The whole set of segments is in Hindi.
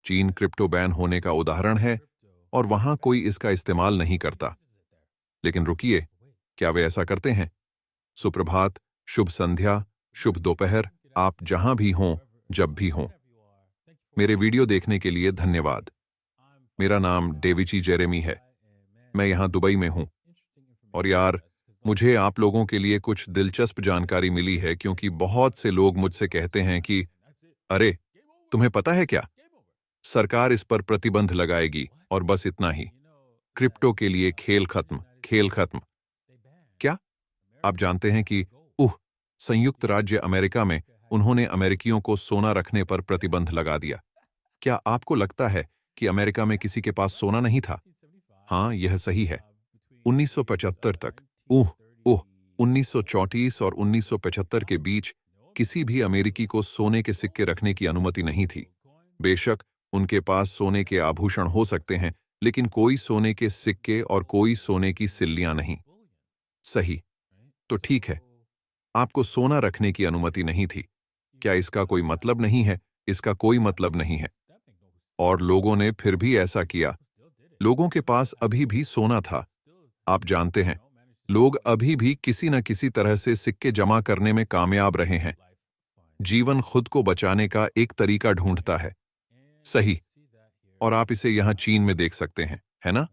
चीन क्रिप्टो बैन होने का उदाहरण है और वहां कोई इसका इस्तेमाल नहीं करता। लेकिन रुकिए, क्या वे ऐसा करते हैं? सुप्रभात, शुभ संध्या, शुभ दोपहर, आप जहां भी हों, जब भी हों। मेरे वीडियो देखने के लिए धन्यवाद। मेरा नाम डेविची जेरेमी है। मैं यहां दुबई में हूं। और यार, मुझे आप लोगों के लिए कुछ दिलचस्प जानकारी मिली है क्योंकि बहुत से लोग मुझसे कहते हैं कि अरे, तुम्हें पता है क्या? सरकार इस पर प्रतिबंध लगाएगी और बस इतना ही। क्रिप्टो के लिए खेल खत्म, खेल खत्म। क्या आप जानते हैं कि संयुक्त राज्य अमेरिका में उन्होंने अमेरिकियों को सोना रखने पर प्रतिबंध लगा दिया? क्या आपको लगता है कि अमेरिका में किसी के पास सोना नहीं था? हाँ, यह सही है। 1975 तक, 1934 और 1975 के बीच किसी भी अमेरिकी को सोने के सिक्के रखने की अनुमति नहीं थी। बेशक उनके पास सोने के आभूषण हो सकते हैं, लेकिन कोई सोने के सिक्के और कोई सोने की सिल्लियां नहीं। सही। तो ठीक है, आपको सोना रखने की अनुमति नहीं थी। क्या इसका कोई मतलब नहीं है? इसका कोई मतलब नहीं है। और लोगों ने फिर भी ऐसा किया। लोगों के पास अभी भी सोना था। आप जानते हैं, लोग अभी भी किसी न किसी तरह से सिक्के जमा करने में कामयाब रहे हैं। जीवन खुद को बचाने का एक तरीका ढूंढता है। सही। और आप इसे यहां चीन में देख सकते हैं, है ना?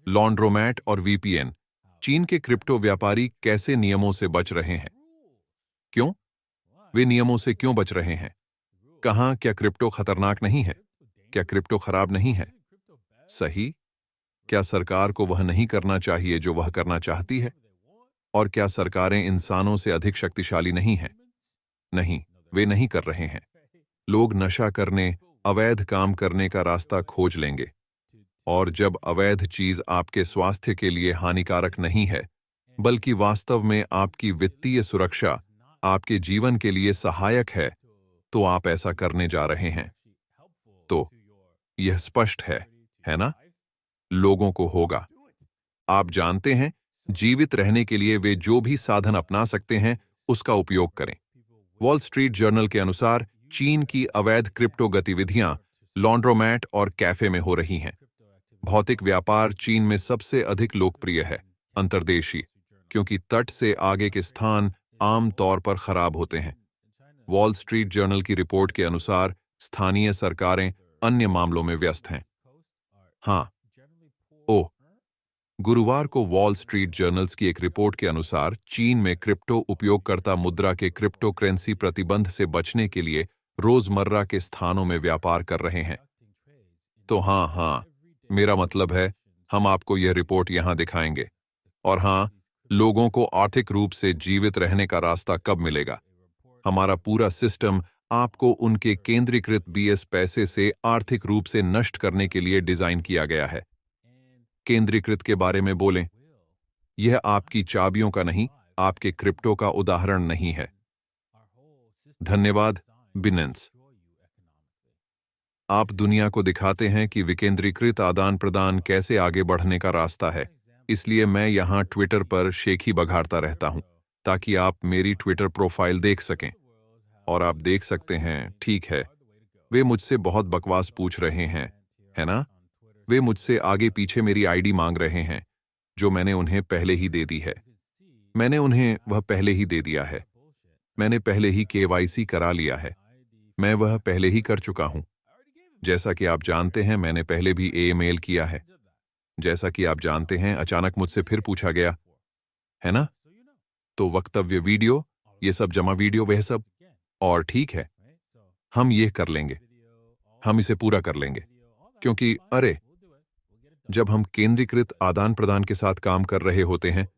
लॉन्ड्रोमैट और वीपीएन। चीन के क्रिप्टो व्यापारी कैसे नियमों से बच रहे हैं? क्यों? वे नियमों से क्यों बच रहे हैं? कहां? क्या क्रिप्टो खतरनाक नहीं है? क्या क्रिप्टो खराब नहीं है? सही। क्या सरकार को वह नहीं करना चाहिए जो वह करना चाहती है? और क्या सरकारें इंसानों से अधिक शक्तिशाली नहीं हैं? नहीं, वे नहीं कर रहे हैं। लोग नशा करने, अवैध काम करने का रास्ता खोज लेंगे। और जब अवैध चीज आपके स्वास्थ्य के लिए हानिकारक नहीं है, बल्कि वास्तव में आपकी वित्तीय सुरक्षा, आपके जीवन के लिए सहायक है, तो आप ऐसा करने जा रहे हैं। तो यह स्पष्ट है ना? लोगों को होगा। आप जानते हैं, जीवित रहने के लिए वे जो भी साधन अपना सकते हैं, उसका उपयोग करें। वॉल स्ट्रीट जर्नल के अनुसार चीन की अवैध क्रिप्टो गतिविधियां लॉन्ड्रोमैट और कैफे में हो रही हैं। भौतिक व्यापार चीन में सबसे अधिक लोकप्रिय है, अंतर्देशीय, क्योंकि तट से आगे के स्थान आम तौर पर खराब होते हैं। वॉल स्ट्रीट जर्नल की रिपोर्ट के अनुसार स्थानीय सरकारें अन्य मामलों में व्यस्त हैं। हाँ। गुरुवार को वॉल स्ट्रीट जर्नल्स की एक रिपोर्ट के अनुसार चीन में क्रिप्टो उपयोगकर्ता मुद्रा के क्रिप्टो करेंसी प्रतिबंध से बचने के लिए रोजमर्रा के स्थानों में व्यापार कर रहे हैं। तो हाँ, मेरा मतलब है, हम आपको यह रिपोर्ट यहां दिखाएंगे। और हाँ, लोगों को आर्थिक रूप से जीवित रहने का रास्ता कब मिलेगा? हमारा पूरा सिस्टम आपको उनके केंद्रीकृत बीएस पैसे से आर्थिक रूप से नष्ट करने के लिए डिजाइन किया गया है। केंद्रीकृत के बारे में बोलें। यह आपकी चाबियों का नहीं, आपके क्रिप्टो का उदाहरण नहीं है। धन्यवाद, बिनेंस। आप दुनिया को दिखाते हैं कि विकेंद्रीकृत आदान प्रदान कैसे आगे बढ़ने का रास्ता है। इसलिए मैं यहां ट्विटर पर शेखी बघाड़ता रहता हूं, ताकि आप मेरी ट्विटर प्रोफाइल देख सकें। और आप देख सकते हैं, ठीक है, वे मुझसे बहुत बकवास पूछ रहे हैं, है ना? वे मुझसे आगे पीछे मेरी आईडी मांग रहे हैं, जो मैंने उन्हें पहले ही दे दी है। मैंने उन्हें वह पहले ही दे दिया है। मैंने पहले ही केवाईसी करा लिया है। मैं वह पहले ही कर चुका हूं। जैसा कि आप जानते हैं, मैंने पहले भी ईमेल किया है। जैसा कि आप जानते हैं, अचानक मुझसे फिर पूछा गया, है ना? तो वक्तव्य वीडियो, ये सब जमा वीडियो, वह सब। और ठीक है, हम ये कर लेंगे। हम इसे पूरा कर लेंगे। क्योंकि अरे, जब हम केंद्रीकृत आदान प्रदान के साथ काम कर रहे होते हैं,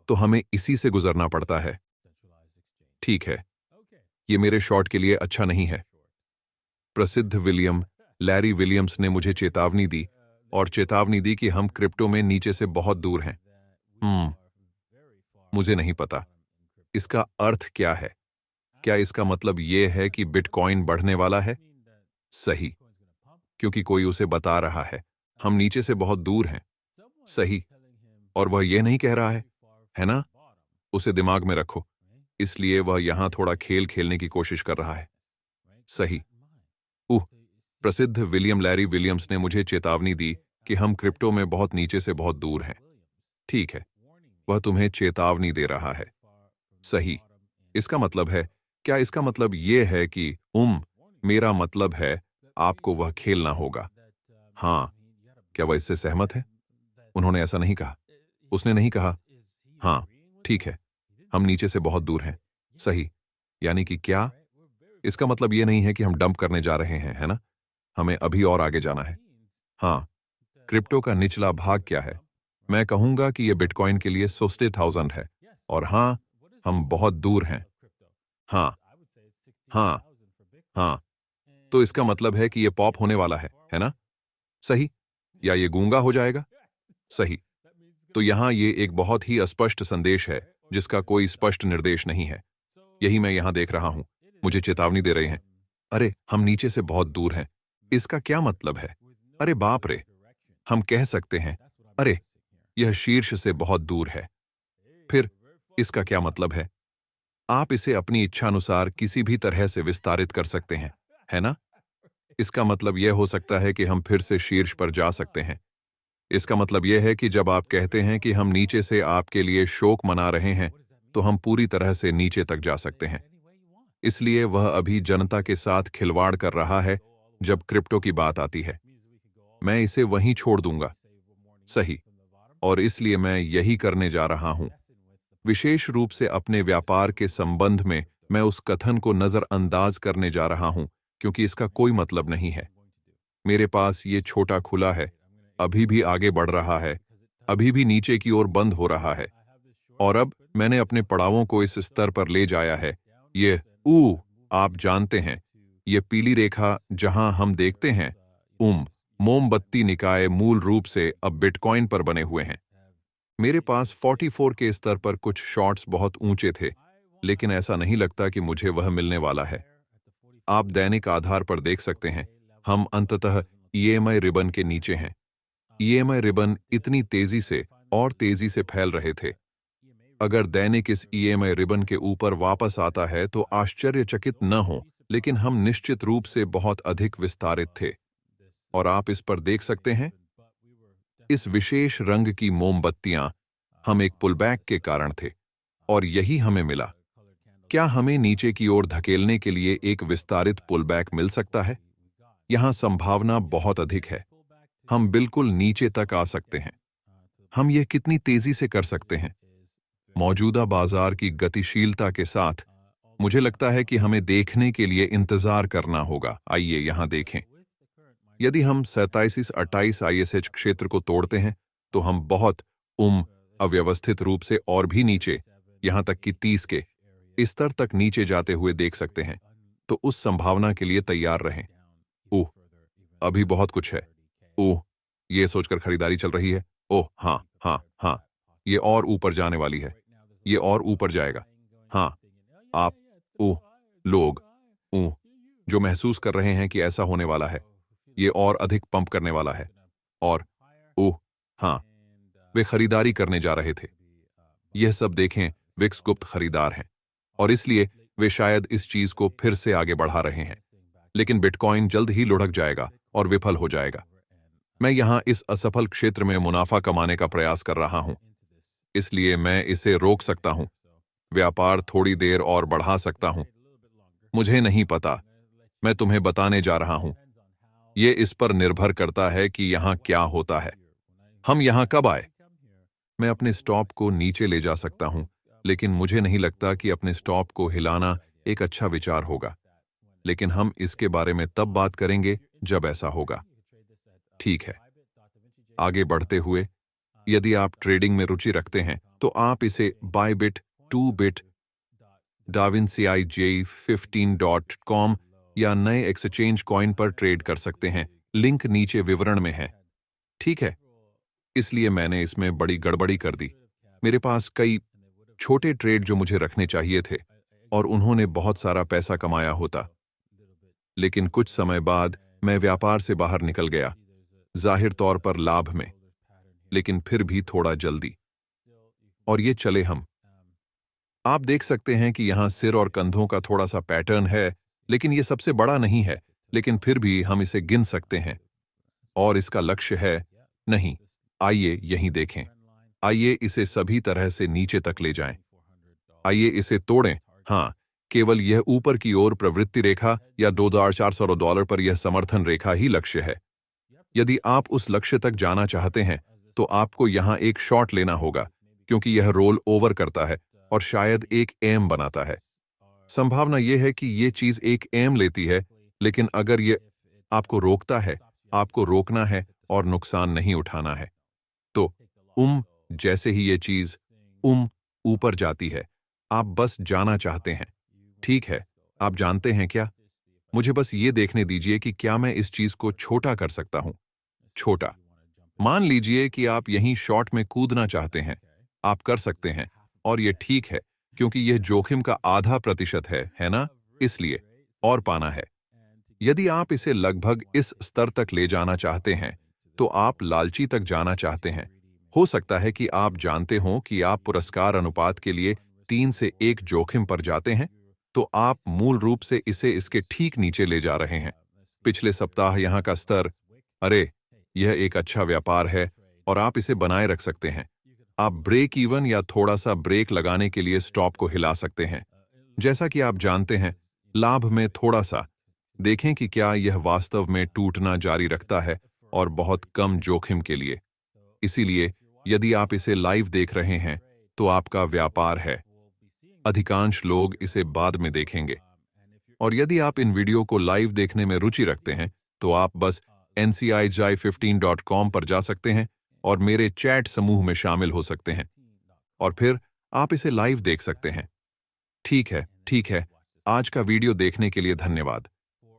तो हमें इसी से गुजरना पड़ता है। ठीक है, ये मेरे शॉट के लिए अच्छा नहीं है। प्रसिद्ध लैरी विलियम्स ने मुझे चेतावनी दी, और चेतावनी दी कि हम क्रिप्टो में नीचे से बहुत दूर हैं। मुझे नहीं पता इसका अर्थ क्या है। क्या इसका मतलब ये है कि बिटकॉइन बढ़ने वाला है? सही, क्योंकि कोई उसे बता रहा है, हम नीचे से बहुत दूर हैं। सही। और वह यह नहीं कह रहा है ना? उसे दिमाग में रखो। इसलिए वह यहां थोड़ा खेल खेलने की कोशिश कर रहा है। सही। प्रसिद्ध विलियम लैरी विलियम्स ने मुझे चेतावनी दी कि हम क्रिप्टो में बहुत नीचे से बहुत दूर हैं। ठीक है, वह तुम्हें चेतावनी दे रहा है। सही। इसका मतलब है, क्या इसका मतलब यह है कि मेरा मतलब है आपको वह खेलना होगा? हाँ। क्या वह इससे सहमत है? उन्होंने ऐसा नहीं कहा। उसने नहीं कहा, हाँ, ठीक है, हम नीचे से बहुत दूर हैं। सही। यानी कि क्या? इसका मतलब यह नहीं है कि हम डंप करने जा रहे हैं, है ना? हमें अभी और आगे जाना है। हाँ। क्रिप्टो का निचला भाग क्या है? मैं कहूंगा कि यह बिटकॉइन के लिए 60,000 है। और हाँ, हम बहुत दूर हैं। हाँ, हाँ, हाँ। तो इसका मतलब है कि यह पॉप होने वाला है ना? सही। या ये गूंगा हो जाएगा? सही। तो यहां ये एक बहुत ही अस्पष्ट संदेश है जिसका कोई स्पष्ट निर्देश नहीं है। यही मैं यहां देख रहा हूं। मुझे चेतावनी दे रहे हैं। अरे, हम नीचे से बहुत दूर हैं। इसका क्या मतलब है? अरे बाप रे! हम कह सकते हैं, अरे, यह शीर्ष से बहुत दूर है। फिर इसका क्या मतलब है? आप इसे अपनी इच्छानुसार किसी भी तरह से विस्तारित कर सकते हैं, है ना? इसका मतलब यह हो सकता है कि हम फिर से शीर्ष पर जा सकते हैं। इसका मतलब यह है कि जब आप कहते हैं कि हम नीचे से आपके लिए शोक मना रहे हैं, तो हम पूरी तरह से नीचे तक जा सकते हैं। इसलिए वह अभी जनता के साथ खिलवाड़ कर रहा है जब क्रिप्टो की बात आती है। मैं इसे वहीं छोड़ दूंगा। सही। और इसलिए मैं यही करने जा रहा हूं। विशेष रूप से अपने व्यापार के संबंध में मैं उस कथन को नजरअंदाज करने जा रहा हूं क्योंकि इसका कोई मतलब नहीं है। मेरे पास ये छोटा खुला है, अभी भी आगे बढ़ रहा है, अभी भी नीचे की ओर बंद हो रहा है। और अब मैंने अपने पड़ावों को इस स्तर पर ले जाया है। ये आप जानते हैं, ये पीली रेखा जहां हम देखते हैं, मोमबत्ती निकाय मूल रूप से अब बिटकॉइन पर बने हुए हैं। मेरे पास 44 के स्तर पर कुछ शॉट्स बहुत ऊंचे थे, लेकिन ऐसा नहीं लगता कि मुझे वह मिलने वाला है। आप दैनिक आधार पर देख सकते हैं, हम अंततः ईएमआई रिबन के नीचे हैं। ईएमआई रिबन इतनी तेजी से और तेजी से फैल रहे थे। अगर दैनिक इस ईएमआई रिबन के ऊपर वापस आता है तो आश्चर्यचकित न हो, लेकिन हम निश्चित रूप से बहुत अधिक विस्तारित थे। और आप इस पर देख सकते हैं, इस विशेष रंग की मोमबत्तियां, हम एक पुलबैक के कारण थे, और यही हमें मिला। क्या हमें नीचे की ओर धकेलने के लिए एक विस्तारित पुलबैक मिल सकता है? यहां संभावना बहुत अधिक है। हम बिल्कुल नीचे तक आ सकते हैं। हम यह कितनी तेजी से कर सकते हैं? मौजूदा बाजार की गतिशीलता के साथ मुझे लगता है कि हमें देखने के लिए इंतजार करना होगा। आइए यहां देखें। यदि हम 27-28 आईएसएच क्षेत्र को तोड़ते हैं, तो हम बहुत अव्यवस्थित रूप से और भी नीचे, यहां तक कि 30 के स्तर तक नीचे जाते हुए देख सकते हैं। तो उस संभावना के लिए तैयार रहें। ओह, अभी बहुत कुछ है। ओह, ये सोचकर खरीदारी चल रही है। ओह हाँ, हाँ, हाँ, ये और ऊपर जाने वाली है। ये और ऊपर जाएगा। हाँ, आप ओह, लोग जो महसूस कर रहे हैं कि ऐसा होने वाला है, ये और अधिक पंप करने वाला है। और ओह, हाँ, वे खरीदारी करने जा रहे थे। यह सब देखें, विक्स गुप्त खरीदार हैं, और इसलिए वे शायद इस चीज को फिर से आगे बढ़ा रहे हैं। लेकिन बिटकॉइन जल्द ही लुढ़क जाएगा और विफल हो जाएगा। मैं यहां इस असफल क्षेत्र में मुनाफा कमाने का प्रयास कर रहा हूं, इसलिए मैं इसे रोक सकता हूं, व्यापार थोड़ी देर और बढ़ा सकता हूं। मुझे नहीं पता, मैं तुम्हें बताने जा रहा हूं। यह इस पर निर्भर करता है कि यहां क्या होता है। हम यहां कब आए? मैं अपने स्टॉप को नीचे ले जा सकता हूं, लेकिन मुझे नहीं लगता कि अपने स्टॉप को हिलाना एक अच्छा विचार होगा। लेकिन हम इसके बारे में तब बात करेंगे जब ऐसा होगा। ठीक है। आगे बढ़ते हुए, यदि आप ट्रेडिंग में रुचि रखते हैं, तो आप इसे बायबिट, 2बिट, davincij15.com या नए एक्सचेंज कॉइन पर ट्रेड कर सकते हैं। लिंक नीचे विवरण में है। ठीक है। इसलिए मैंने इसमें बड़ी गड़बड़ी कर दी। मेरे पास कई छोटे ट्रेड जो मुझे रखने चाहिए थे, और उन्होंने बहुत सारा पैसा कमाया होता। लेकिन कुछ समय बाद मैं व्यापार से बाहर निकल गया, जाहिर तौर पर लाभ में, लेकिन फिर भी थोड़ा जल्दी। और ये चले हम। आप देख सकते हैं कि यहां सिर और कंधों का थोड़ा सा पैटर्न है, लेकिन ये सबसे बड़ा नहीं है। लेकिन फिर भी हम इसे गिन सकते हैं। और इसका लक्ष्य है? नहीं। आइए यहीं देखें। आइए इसे सभी तरह से नीचे तक ले जाएं। आइए इसे तोड़ें। हाँ, केवल यह ऊपर की ओर प्रवृत्ति रेखा या $2,400 पर यह समर्थन रेखा ही लक्ष्य है। यदि आप उस लक्ष्य तक जाना चाहते हैं तो आपको यहां एक शॉट लेना होगा, क्योंकि यह रोल ओवर करता है और शायद एक एम बनाता है। संभावना यह है कि यह चीज एक एम लेती है, लेकिन अगर यह आपको रोकता है, आपको रोकना है और नुकसान नहीं उठाना है। तो जैसे ही ये चीज ऊपर जाती है, आप बस जाना चाहते हैं। ठीक है, आप जानते हैं क्या? मुझे बस ये देखने दीजिए कि क्या मैं इस चीज को छोटा कर सकता हूं। छोटा। मान लीजिए कि आप यहीं शॉट में कूदना चाहते हैं। आप कर सकते हैं, और यह ठीक है, क्योंकि यह जोखिम का ½ है ना? इसलिए और पाना है। यदि आप इसे लगभग इस स्तर तक ले जाना चाहते हैं, तो आप लालची तक जाना चाहते हैं। हो सकता है कि आप जानते हों कि आप पुरस्कार अनुपात के लिए 3 से 1 जोखिम पर जाते हैं, तो आप मूल रूप से इसे इसके ठीक नीचे ले जा रहे हैं। पिछले सप्ताह यहां का स्तर, अरे, यह एक अच्छा व्यापार है और आप इसे बनाए रख सकते हैं। आप ब्रेक इवन या थोड़ा सा ब्रेक लगाने के लिए स्टॉप को हिला सकते हैं। जैसा कि आप जानते हैं, लाभ में थोड़ा सा देखें कि क्या यह वास्तव में टूटना जारी रखता है, और बहुत कम जोखिम के लिए। इसीलिए यदि आप इसे लाइव देख रहे हैं तो आपका व्यापार है। अधिकांश लोग इसे बाद में देखेंगे। और यदि आप इन वीडियो को लाइव देखने में रुचि रखते हैं तो आप बस ncijai15.com पर जा सकते हैं और मेरे चैट समूह में शामिल हो सकते हैं, और फिर आप इसे लाइव देख सकते हैं। ठीक है, ठीक है। आज का वीडियो देखने के लिए धन्यवाद।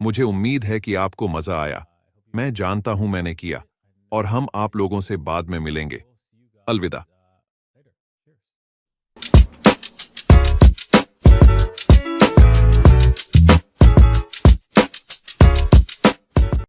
मुझे उम्मीद है कि आपको मजा आया। मैं जानता हूं मैंने किया, और हम आप लोगों से बाद में मिलेंगे। अलविदा।